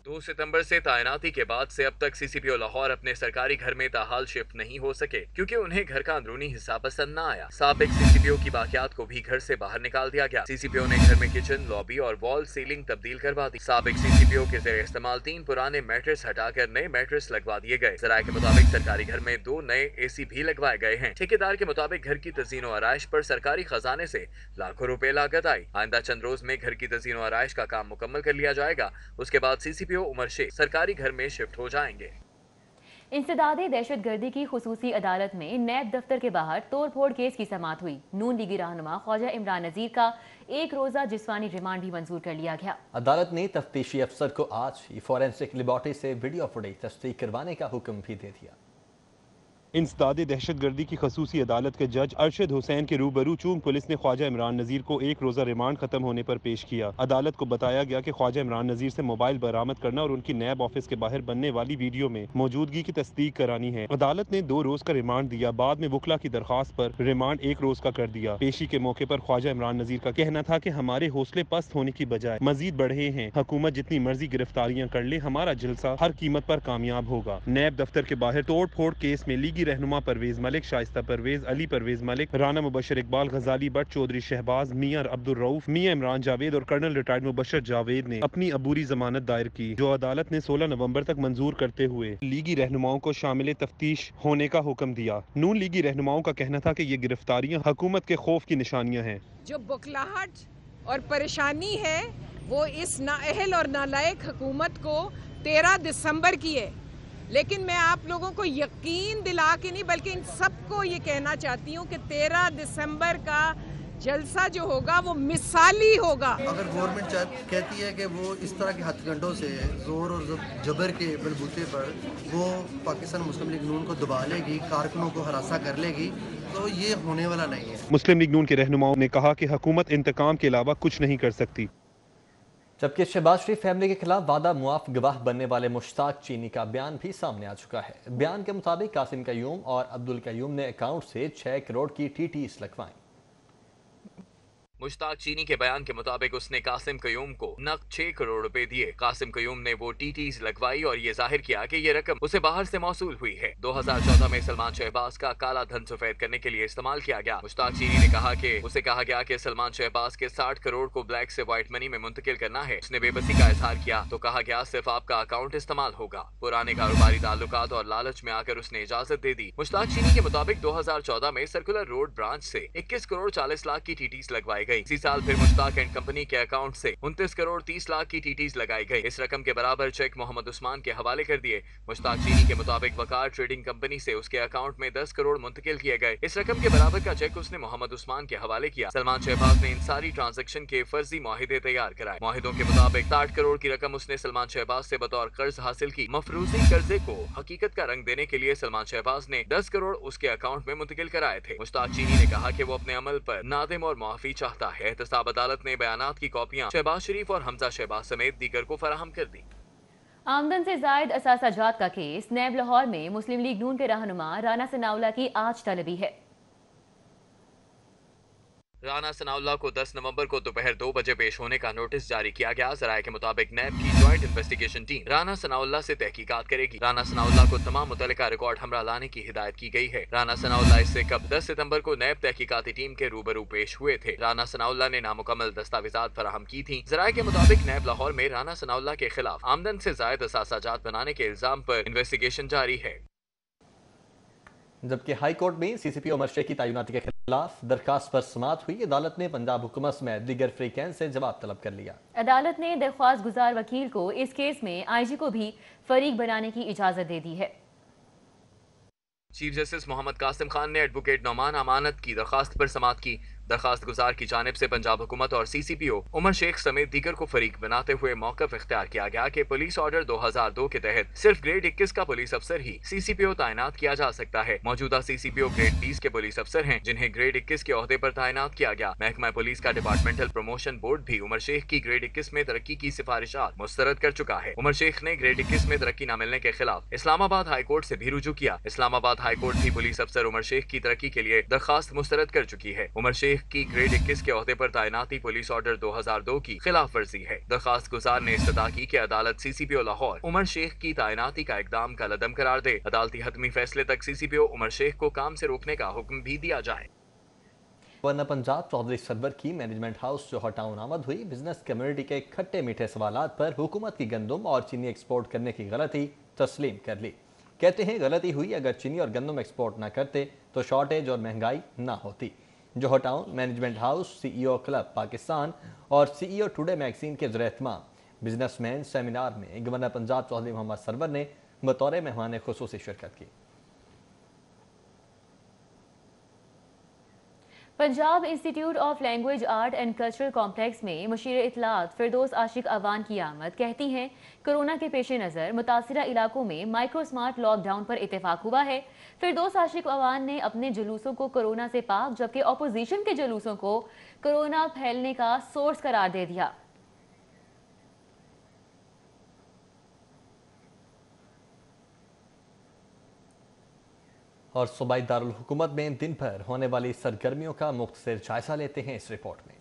2 ستمبر سے تعیناتی کے بعد سے اب تک سی سی پی او لاہور اپنے سرکاری گھر میں تاحال شفٹ نہیں ہو سکے کیونکہ انہیں گھر کا اندرونی حصہ پسند نہ آیا۔ سابق سی سی پی او کی باقیات کو بھی گھر سے باہر نکال دیا گیا۔ سی سی پی او نے گھر میں کچن، لابی اور وال سیلنگ تبدیل کروا دی۔ سابق سی سی پی او کے زیر استعمال 3 پرانے میٹرس ہٹا کر نئے میٹرس لگوا دیے گئے۔ ذرائع کے مطابق سرکاری گھر میں 2 نئے اے سی بھی لگوائے گئے ہیں۔ ٹھیکیدار کے مطابق گھر کی تزئین و آرائش پر سرکاری خزانے سے لاکھوں روپے لاگت آئی۔ آئندہ چند روز میں گھر کی تزئین و آرائش کا کام مکمل کر لیا جائے گا۔ اس کے بعد سی سی پی او عمر شیخ سرکاری گھر میں شفٹ ہو جائیں گے۔ انسداد دہشت گردی کی خصوصی عدالت میں نیب دفتر کے باہر توڑ پھوڑ کیس کی سماعت ہوئی۔ نون لیگی رہنما خواجہ عمران نذیر کا 1 روزہ جسمانی ریمانڈ بھی منظور کر لیا گیا۔ عدالت نے تفتیشی افسر کو آج ہی فورینسک لیبارٹری سے ویڈیو فوٹیج تصدیق کروانے کا حکم بھی دے دیا۔ انسداد دہشت گردی کی خصوصی عدالت کے جج ارشد حسین کے روبرو چونگ پولیس نے خواجہ عمران نذیر کو 1 روزہ ریمانڈ ختم ہونے پر پیش کیا۔ عدالت کو بتایا گیا کہ خواجہ عمران نذیر سے موبائل برآمد کرنا اور ان کی نیب آفس کے باہر بننے والی ویڈیو میں موجودگی کی تصدیق کرانی ہے۔ عدالت نے 2 روز کا ریمانڈ دیا، بعد میں وکلا کی درخواست پر ریمانڈ 1 روز کا کر دیا۔ پیشی کے موقع پر خواجہ عمران نذیر کا کہنا تھا کہ ہمارے حوصلے پست ہونے کی بجائے مزید بڑھے ہیں، حکومت جتنی مرضی گرفتاریاں کر لے، ہمارا جلسہ ہر قیمت پر کامیاب ہوگا۔ نیب دفتر کے باہر توڑ پھوڑ کیس میں لیگی رہنما پرویز ملک، شائستہ پرویز، علی پرویز ملک، رانا مبشر اقبال، غزالی بٹ، چودھری شہباز، میاں عبد الرؤف، میاں عمران جاوید اور کرنل ریٹائرڈ مبشر جاوید نے اپنی عبوری ضمانت دائر کی، جو عدالت نے 16 نومبر تک منظور کرتے ہوئے لیگی رہنماؤں کو شامل تفتیش ہونے کا حکم دیا۔ نون لیگی رہنماؤں کا کہنا تھا کہ یہ گرفتاریاں حکومت کے خوف کی نشانیاں ہیں۔ جو بکلاہٹ اور پریشانی ہے وہ اس نااہل اور نالائق حکومت کو 13 دسمبر کی ہے، لیکن میں آپ لوگوں کو یقین دلا کے نہیں بلکہ ان سب کو یہ کہنا چاہتی ہوں کہ 13 دسمبر کا جلسہ جو ہوگا وہ مثالی ہوگا۔ اگر گورنمنٹ کہتی ہے کہ وہ اس طرح کے ہتھ کنڈوں سے زور اور جبر کے بلبوتے پر وہ پاکستان مسلم لیگ نون کو دبا لے گی، کارکنوں کو ہراساں کر لے گی، تو یہ ہونے والا نہیں ہے۔ مسلم لیگ نون کے رہنماؤں نے کہا کہ حکومت انتقام کے علاوہ کچھ نہیں کر سکتی۔ جبکہ شہباز شریف فیملی کے خلاف وعدہ معاف گواہ بننے والے مشتاق چینی کا بیان بھی سامنے آ چکا ہے۔ بیان کے مطابق قاسم قیوم اور عبد القیوم نے اکاؤنٹ سے 6 کروڑ کی ٹی ٹیز لگوائیں۔ مشتاق چینی کے بیان کے مطابق اس نے قاسم قیوم کو نقد 6 کروڑ روپے دیے۔ قاسم قیوم نے وہ ٹی ٹیز لگوائی اور یہ ظاہر کیا کہ یہ رقم اسے باہر سے موصول ہوئی ہے۔ 2014 میں سلمان شہباز کا کالا دھن سفید کرنے کے لیے استعمال کیا گیا۔ مشتاق چینی نے کہا کہ اسے کہا گیا کہ سلمان شہباز کے 60 کروڑ کو بلیک سے وائٹ منی میں منتقل کرنا ہے۔ اس نے بے بسی کا اظہار کیا تو کہا گیا صرف آپ کا اکاؤنٹ استعمال ہوگا۔ پرانے کاروباری تعلقات اور لالچ میں آ کر اس نے اجازت دے دی۔ مشتاق چینی کے مطابق 2014 میں سرکولر روڈ برانچ سے 21 کروڑ 40 لاکھ کی ٹی ٹیز لگوائی گئی۔ اسی سال پھر مشتاق اینڈ کمپنی کے اکاؤنٹ سے 29 کروڑ 30 لاکھ کی ٹی ٹیز لگائی گئی۔ اس رقم کے برابر چیک محمد عثمان کے حوالے کر دیے۔ مشتاق چینی کے مطابق وقار ٹریڈنگ کمپنی سے اس کے اکاؤنٹ میں 10 کروڑ منتقل کیے گئے۔ اس رقم کے برابر کا چیک اس نے محمد عثمان کے حوالے کیا۔ سلمان شہباز نے ان ساری ٹرانزیکشن کے فرضی معاہدے تیار کرائے۔ معاہدوں کے مطابق 60 کروڑ کی رقم اس نے سلمان شہباز سے بطور قرض حاصل کی۔ مفروضی قرضے کو حقیقت کا رنگ دینے کے لیے سلمان شہباز نے 10 کروڑ اس کے اکاؤنٹ میں منتقل کرائے تھے۔ مشتاق چینی نے کہا کہ وہ اپنے عمل پر نادم اور معافی چاہتا ہے۔ احتساب عدالت نے بیانات کی کاپیاں شہباز شریف اور حمزہ شہباز سمیت دیگر کو فراہم کر دی۔ آمدن سے زائد اثاثہ جات کا کیس نیب لاہور میں مسلم لیگ نون کے رہنما رانا ثناءاللہ کی آج طلبی ہے۔ رانا ثناءاللہ کو 10 نومبر کو دوپہر 2 بجے پیش ہونے کا نوٹس جاری کیا گیا۔ ذرائع کے مطابق نیب کی joint investigation team Rana Sanaullah سے تحقیقات کرے گی۔ رانا ثناءاللہ کو تمام متعلقہ ریکارڈ ہمراہ لانے کی ہدایت کی گئی ہے۔ رانا ثناءاللہ اس سے قبل 10 ستمبر کو نیب تحقیقاتی ٹیم کے روبرو پیش ہوئے تھے۔ رانا ثناءاللہ نے نامکمل دستاویزات فراہم کی تھیں۔ ذرائع کے مطابق نیب لاہور میں رانا ثناءاللہ کے خلاف آمدن سے زائد اثاثہ جات بنانے کے الزام پر انویسٹیگیشن جاری ہے۔ جبکہ ہائی کورٹ میں سی سی پی او عمر شیخ کی تعیناتی کے خلاف درخواست پر سماعت ہوئی۔ عدالت نے پنجاب حکومت سمیت دیگر فریقین سے جواب طلب کر لیا۔ عدالت نے درخواست گزار وکیل کو اس کیس میں آئی جی کو بھی فریق بنانے کی اجازت دے دی ہے۔ چیف جسٹس محمد قاسم خان نے ایڈوکیٹ نعمان امانت کی درخواست پر سماعت کی۔ दरखास्त गुजार की जानिब से पंजाब हुकूमत और CCPO उमर शेख समेत दीगर को फरीक बनाते हुए मौक़िफ़ इख्तियार किया गया कि पुलिस ऑर्डर 2002 के तहत सिर्फ ग्रेड 21 का पुलिस अफसर ही CCPO तैनात किया जा सकता है। मौजूदा CCPO ग्रेड 20 के पुलिस अफसर हैं जिन्हें ग्रेड 21 के ओहदे पर तैनात किया गया। महकमा पुलिस का डिपार्टमेंटल प्रमोशन बोर्ड भी उमर शेख की ग्रेड 21 में तरक्की की सिफारिशात मुस्तरद कर चुका है। उमर शेख ने ग्रेड 21 में तरक्की न मिलने के खिलाफ इस्लामाबाद हाई कोर्ट से भी रुजू किया। इस्लामाबाद हाई कोर्ट भी पुलिस अफसर उमर शेख की तरक्की के लिए दरखास्त मुस्तरद कर चुकी है। उमर शेख की ग्रेड 21 के ओहदे पर तैनाती पुलिस ऑर्डर 2002 की खिलाफ वर्जी है। दरखास्त गुजार ने इस्तदा की कि अदालत CCPO लाहौर उमर शेख की तैनाती का इकदाम का लदम करार दे। अदालती हतमी फैसले तक CCPO उमर शेख को काम से रोकने का हुक्म भी दिया जाए। गवर्नर पंजाब चौधरी सरवर की मैनेजमेंट हाउस जौहर टाउन आमद हुई। बिजनेस कम्युनिटी के खट्टे मीठे सवालात पर हुकूमत की गंदम और चीनी एक्सपोर्ट करने की गलती तस्लीम कर ली। कहते हैं गलती हुई, अगर चीनी और गंदम एक्सपोर्ट ना करते तो शॉर्टेज और महंगाई ना होती। Johar Town management house CEO club Pakistan और CEO टुडे मैगजीन के ज़रिए बिजनेसमैन सेमिनार में गवर्नर पंजाब चौधरी मोहम्मद सरवर ने बतौर मेहमान खुसूसी शिरकत की। Punjab institute of language art and cultural complex में मुशीर इत्तलात फिरदौस आशिक अवान की आमद। कहती हैं कोरोना के पेश नज़र मुतासिरा इलाकों में माइक्रो स्मार्ट लॉकडाउन पर इत्तेफाक हुआ है। फिरदौस आशिक अवान ने अपने जुलूसों को कोरोना से पाक जबकि अपोजिशन के जुलूसों को कोरोना फैलने का सोर्स करार दे दिया। और सूबाई दारुल हुकूमत में दिन भर होने वाली सरगर्मियों का मुख्तसर जायजा लेते हैं इस रिपोर्ट में।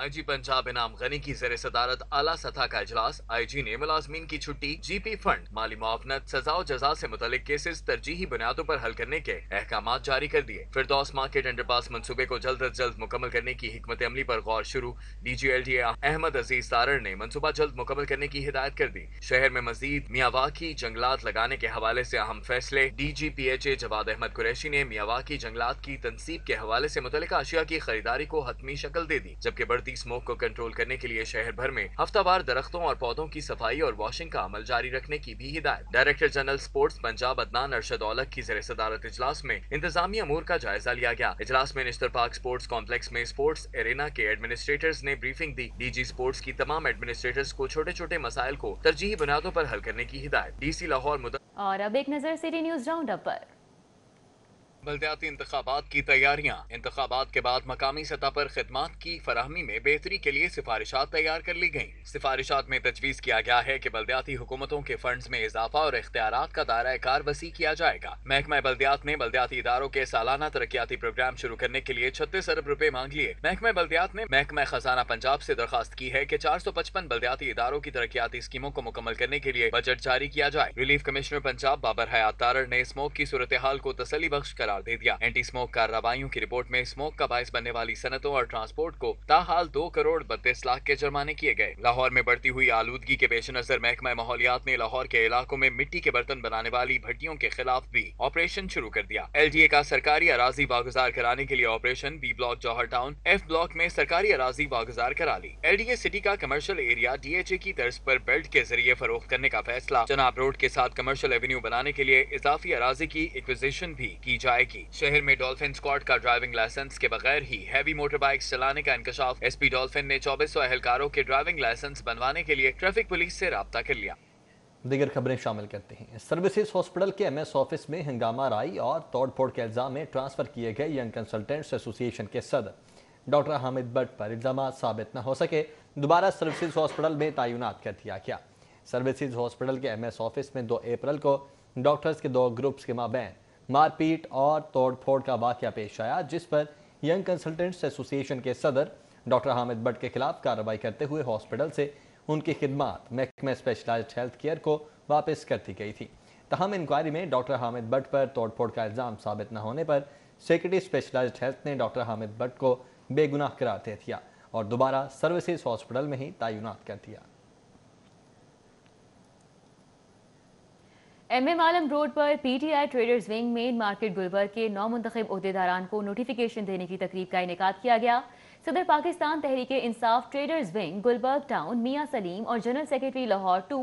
IG पंजाब इनाम गनी की ज़ेर सदारत आला सतह का इजलास। IG ने मुलाजमीन की छुट्टी, GP फंड, माली मुआवनत, सजा और जजा से मुतल्लिक केसेस तरजीही बुनियादों पर हल करने के अहकामात जारी कर दिए। फिरदौस मार्केट अंडरपास मंसूबे को जल्द अज जल्द मुकम्मल करने की हिकमत अमली पर गौर शुरू। DG LDA अहमद अजीज तारड़ ने मनसूबा जल्द मुकम्मल करने की हिदायत कर दी। शहर में मजीद मियावाकी जंगलात लगाने के हवाले से अहम फैसले। DG PHA जवाद अहमद कुरैशी ने मियावाकी जंगलात की तनसीब के हवाले से मुतल्लिका अशिया की खरीदारी को हतमी शक्ल दे दी, जबकि बढ़ती स्मोक को कंट्रोल करने के लिए शहर भर में हफ्तावार दरख्तों और पौधों की सफाई और वॉशिंग का अमल जारी रखने की भी हिदायत। Director general sports Punjab Adnan Arshad Aulakh की ज़ेर सदारत इजलास में इंतजामी अमूर का जायजा लिया गया। इजलास में निस्तर पार्क स्पोर्ट्स कॉम्प्लेक्स में स्पोर्ट्स एरेना के एडमिनिस्ट्रेटर्स ने ब्रीफिंग दी। DG स्पोर्ट्स की तमाम एडमिनिस्ट्रेटर्स को छोटे छोटे मसाइल को तरजीही बुनियादों पर हल करने की हिदायत। DC लाहौर और अब एक नजर सिटी न्यूज राउंड अप पर। बल्दियाती इंतखाबात की तैयारियां। इंतखाबात के बाद मकामी सतह पर खिदमात की फराहमी में बेहतरी के लिए सिफारिशात तैयार कर ली गयी। सिफारिशात में तजवीज़ किया गया है कि बल्दियाती हुकूमतों के फंड्स में इजाफा और इख्तियारात का दायरा कार वसी किया जाएगा। महकमा बल्दियात ने बल्दियाती इदारों के सालाना तरक्याती प्रोग्राम शुरू करने के लिए 36 अरब रुपए मांग लिए। महकमा बल्दियात ने महकमा खजाना पंजाब से दरखास्त की है कि 455 बल्दियाती इदारों की तरक्याती स्कीमों को मुकम्मल करने के लिए बजट जारी किया जाए। रिलीफ कमिश्नर पंजाब बाबर हयात तारड़ ने स्मोक की सूरत हाल को तसल्ली बख्श करार दे दिया। एंटी स्मोक कार्रवाइयों की रिपोर्ट में स्मोक का बायस बनने वाली सनतों और ट्रांसपोर्ट को ताहाल 2 करोड़ 32 लाख के जुर्माने किए गए। लाहौर में बढ़ती हुई आलूदगी के पेश नजर महकमा माहौलियात ने लाहौर के इलाकों में मिट्टी के बर्तन बनाने वाली भट्टियों के खिलाफ भी ऑपरेशन शुरू कर दिया। LDA का सरकारी अराजी वागुजार कराने के लिए ऑपरेशन। B ब्लॉक जौहर टाउन F ब्लॉक में सरकारी अराजी वागुजार करा ली। LDA सिटी का कमर्शियल एरिया DHA की तर्ज पर बेल्ट के जरिए फरोख्त करने का फैसला। जनाब रोड के साथ कमर्शियल एवेन्यू बनाने के लिए इजाफी अराजी की एक्विजिशन भी की जाएगी। शहर में डॉल्फिन स्क्वाड का ड्राइविंग लाइसेंस के बगैर ही हैवी मोटर बाइक्स चलाने का इंकशाफ। SP डॉल्फिन ने 2400 अहलकारों के ड्राइविंग लाइसेंस बनवाने के लिए ट्रैफिक पुलिस से राब्ता कर लिया। दीगर खबरें शामिल करते हैं। सर्विसेज हॉस्पिटल के MS ऑफिस में हंगामा राई और तोड़फोड़ के इल्जाम में ट्रांसफर किए गए यंग कंसल्टेंट्स एसोसिएशन के सदर डॉक्टर हामिद भट्ट पर इल्जाम साबित न हो सके, दोबारा सर्विसेज हॉस्पिटल में तैनात कर दिया गया। सर्विसेज हॉस्पिटल के MS ऑफिस में 2 अप्रैल को डॉक्टर्स के 2 ग्रुप्स के माबैन मारपीट और तोड़फोड़ का वाकया पेश आया, जिस पर यंग कंसल्टेंट्स एसोसिएशन के सदर डॉक्टर हामिद भट्ट के खिलाफ कार्रवाई करते हुए हॉस्पिटल से उनकी खिदमात महकमा स्पेशलाइज्ड हेल्थ केयर को वापस कर दी गई थी। तहम इंक्वायरी में डॉक्टर हामिद भट्ट पर तोड़फोड़ का इल्ज़ाम साबित न होने पर सेक्रेटरी स्पेशलाइज्ड हेल्थ ने डॉक्टर हामिद भट्ट को बेगुनाह करार दे दिया और दोबारा सर्विसेज हॉस्पिटल में ही तैनात कर दिया। MM आलम रोड पर PTI traders wing main market Gulberg के 9 मुंतखब ओहदेदारान को नोटिफिकेशन देने की तकरीब का इनेकाद किया गया। सदर Pakistan Tehreek Insaf traders wing Gulberg town मियां सलीम और जनरल सेक्रेटरी लाहौर 2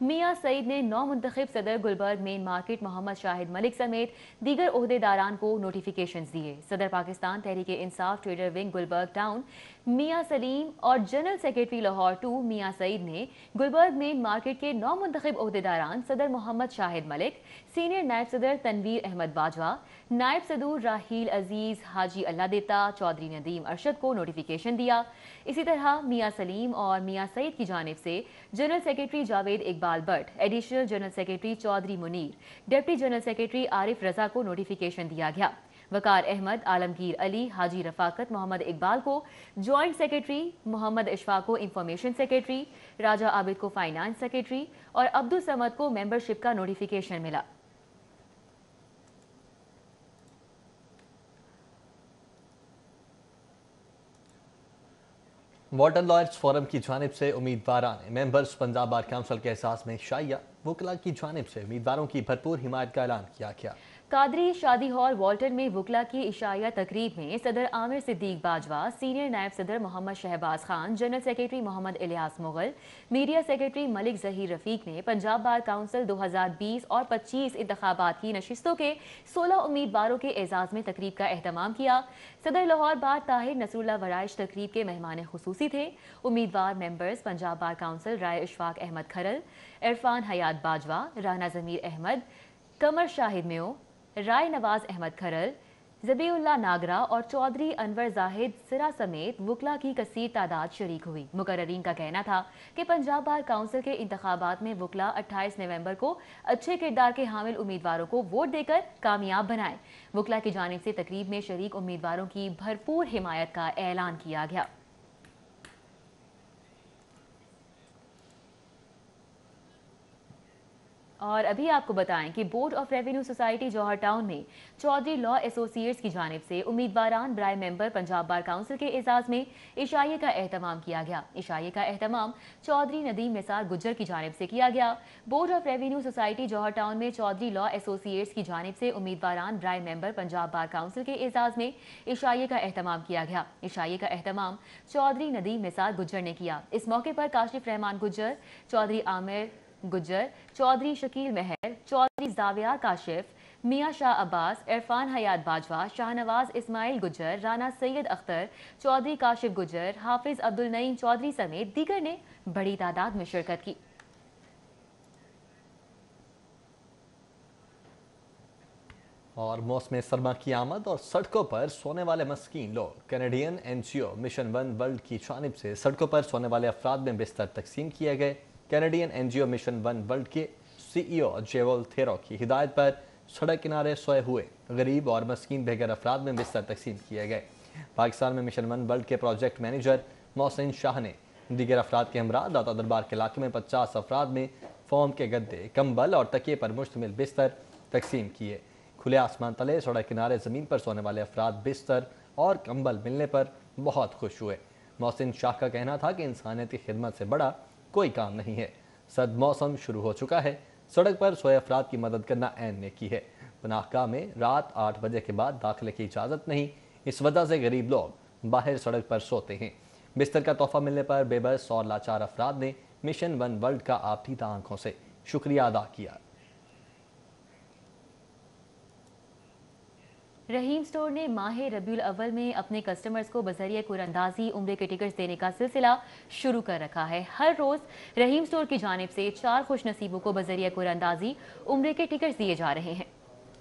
मियां सईद ने नौ मुंतखब सदर गुलबर्ग मेन मार्केट मोहम्मद शाहिद मलिक समेत दीगर ओहदेदारान को नोटिफिकेशन दिए। सदर Pakistan Tehreek Insaf trader wing Gulberg town मियां सलीम और जनरल सेक्रेटरी लाहौर 2 मियां सईद ने गुलबर्ग मेन मार्केट के नौ मुंतखब ओहदेदारान सदर मोहम्मद शाहिद मलिक, सीनियर नायब सदर तनवीर अहमद बाजवा, नायब सदूर राहील अजीज हाजी अल्लाह देता, चौधरी नदीम अरशद को नोटिफिकेशन दिया। इसी तरह मियां सलीम और मियां सईद की जानिब से general secretary Javed Iqbal Bhatt, additional general secretary Chaudhry Munir, deputy general secretary Arif Raza को नोटिफिकेशन दिया गया। वकार अहमद, आलमगीर अली, हाजी रफाकत मोहम्मद इकबाल को जॉइंट सेक्रेटरी, मोहम्मद इशफाक को इंफॉर्मेशन सेक्रेटरी, राजा आबिद को फाइनेंस सेक्रेटरी और अब्दुल समद को मेंबरशिप का नोटिफिकेशन मिला। वाटर लॉयर्स फोरम की जानिब से उम्मीदवारां ने मेंबर्स पंजाब बार काउंसिल के एहसास में शाइया वकला की जानिब से उम्मीदवारों की भरपूर हिमायत का ऐलान किया गया। कादरी शादी हॉल वाल्टन में वकला की इशाया तकरीब में सदर आमिर सिद्दीक बाजवा, सीनियर नायब सदर Mohammad Shahbaz Khan, general secretary Mohammad Ilyas Mughal, media secretary Malik Zaheer Rafiq ने पंजाब बार काउंसिल 2020 और 25 इंतखाबात की नशिस्तों के 16 उम्मीदवारों के एजाज में तकरीब का एहतमाम किया। सदर लाहौर बार ताहिर नसरुल्लाह वराइश तकरीब के मेहमान खुसूसी थे। उम्मीदवार मेंबर्स पंजाब बार काउंसिल राय इशफाक अहमद खरल, इरफान हयात बाजवा, राना जमीर अहमद, कमर शाहिद मेो, राय नवाज अहमद खरल, जबीउल्लाह नागरा और चौधरी अनवर जाहिद सिरा समेत वकला की कसीर तादाद शरीक हुई। मुकर्ररीन का कहना था कि पंजाब बार काउंसिल के इंतखाबात में वकला 28 नवंबर को अच्छे किरदार के हामिल उम्मीदवारों को वोट देकर कामयाब बनाए। वकला की जानिब से तकरीब में शरीक उम्मीदवारों की भरपूर हिमायत का ऐलान किया गया। और अभी आपको बताएं कि board of revenue society Johar town में चौधरी लॉ एसोसिएट्स की जानिब से उम्मीदवारान बराए मेंबर पंजाब बार काउंसिल के एजाज में इशाये का एहतमाम किया गया। इशाये का एहतमाम चौधरी नदीम निसार गुज्जर की जानिब से किया गया। Board of revenue society Johar town में चौधरी लॉ एसोसिएट्स की जानिब से उम्मीदवारान बराए मेंबर पंजाब बार काउंसिल के एजाज में इशाये का एहतमाम किया गया। इशाये का एहतमाम चौधरी नदीम निसार गुज्जर ने किया। इस मौके पर काशिफ रहमान गुज्जर, चौधरी आमिर गुज्जर, चौधरी शकील महर, चौधरी जाविया काशिफ, मियां शाह अब्बास, इरफान हयात बाजवा, शाहनवाज इस्माइल गुज्जर, राना सैयद अख्तर, चौधरी काशिफ गुज्जर, हाफिज अब्दुल नईम चौधरी समेत दीगर ने बड़ी तादाद में शिरकत की। और मौसम सरमा की आमद और सड़कों पर सोने वाले मस्कीन लोग, Canadian NGO mission one world की जानिब से सड़कों पर सोने वाले अफराद में बिस्तर तकसीम किए गए। Canadian NGO mission one world के सीईओ जेवोल थेरो की हिदायत पर सड़क किनारे सोए हुए गरीब और मस्कीन बेघर अफराद में बिस्तर तकसीम किए गए। पाकिस्तान में मिशन वन वर्ल्ड के प्रोजेक्ट मैनेजर मोहसिन शाह ने दीगर अफराद के हमरा दाता दरबार के इलाके में 50 अफराद में फोम के गद्दे, कंबल और तकिए पर मुश्तमिल बिस्तर तकसीम किए। खुले आसमान तले सड़क किनारे ज़मीन पर सोने वाले अफराद बिस्तर और कंबल मिलने पर बहुत खुश हुए। मोहसिन शाह का कहना था कि इंसानियती खिदमत से बड़ा कोई काम नहीं है। सर्द मौसम शुरू हो चुका है, सड़क पर सोए अफराद की मदद करना ऐन नेकी है। पनाहगाह में रात 8 बजे के बाद दाखिले की इजाज़त नहीं, इस वजह से गरीब लोग बाहर सड़क पर सोते हैं। बिस्तर का तोहफा मिलने पर बेबस और लाचार अफराद ने मिशन वन वर्ल्ड का आपटीदा आंखों से शुक्रिया अदा किया। रहीम स्टोर ने माह रबीउल अव्वल में अपने कस्टमर्स को बजरिया कुरअंदाजी उम्रे के टिकट्स देने का सिलसिला शुरू कर रखा है। हर रोज़ रहीम स्टोर की जानिब से 4 खुश नसीबों को बजरिया कुरअंदाजी उम्रे के टिकट्स दिए जा रहे हैं।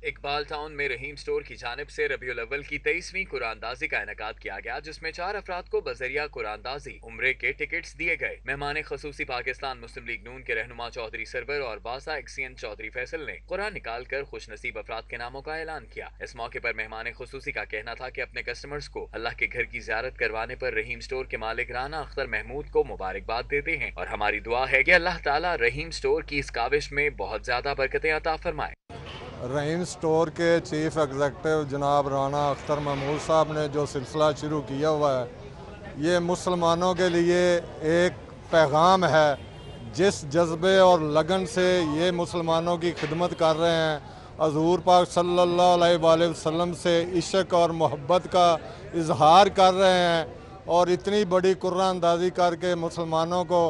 इकबाल टाउन में रहीम स्टोर की जानिब से रबीउल अव्वल की 23वीं कुरानदाजी का इनेकाद किया गया, जिसमें 4 अफराद को बजरिया कुरानदाजी उम्रे के टिकट्स दिए गए। मेहमान खसूसी पाकिस्तान मुस्लिम लीग नून के रहनुमा चौधरी सरवर और बासा एक्सियन चौधरी फैसल ने कुरान निकाल कर खुश नसीब अफराद के नामों का ऐलान किया। इस मौके पर मेहमान खसूसी का कहना था कि अपने कस्टमर्स को अल्लाह के घर की ज़ियारत करवाने पर रहीम स्टोर के मालिक राना अख्तर महमूद को मुबारकबाद देते हैं और हमारी दुआ है कि अल्लाह ताला रहीम स्टोर की इस काविश में बहुत ज्यादा बरकतें अता फरमाए। रहीम स्टोर के चीफ एग्जेक्टिव जनाब राना अख्तर महमूद साहब ने जो सिलसिला शुरू किया हुआ है, ये मुसलमानों के लिए एक पैगाम है। जिस जज्बे और लगन से ये मुसलमानों की खिदमत कर रहे हैं, हज़ूर पाक सल्लल्लाहु अलैहि वसल्लम से इश्क और मोहब्बत का इजहार कर रहे हैं, और इतनी बड़ी कुर्रा अंदाज़ी करके मुसलमानों को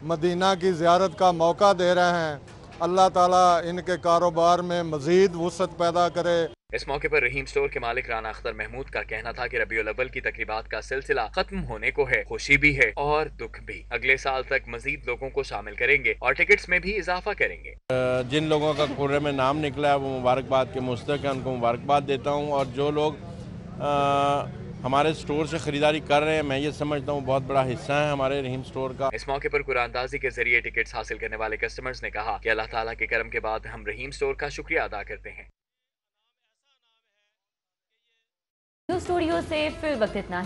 मदीना की ज़ियारत का मौका दे रहे हैं। अल्लाह ताला इनके कारोबार में मज़ीद वुसअत पैदा करे। इस मौके पर रहीम स्टोर के मालिक राना अख्तर महमूद का कहना था कि रबीउल अव्वल की तकरीबात का सिलसिला खत्म होने को है। खुशी भी है और दुख भी। अगले साल तक मजीद लोगों को शामिल करेंगे और टिकट्स में भी इजाफा करेंगे। जिन लोगों का कुर्रे में नाम निकला है वो मुबारकबाद के मुस्तक हैं, उनको मुबारकबाद देता हूँ। और जो लोग हमारे स्टोर से खरीदारी कर रहे हैं, मैं ये समझता हूँ बहुत बड़ा हिस्सा है हमारे रहीम स्टोर का। इस मौके पर कुरानदाजी के जरिए टिकट्स हासिल करने वाले कस्टमर्स ने कहा कि अल्लाह ताला के करम के बाद हम रहीम स्टोर का शुक्रिया अदा करते हैं। न्यूज़ स्टूडियो से फिर वक्त इतना ही।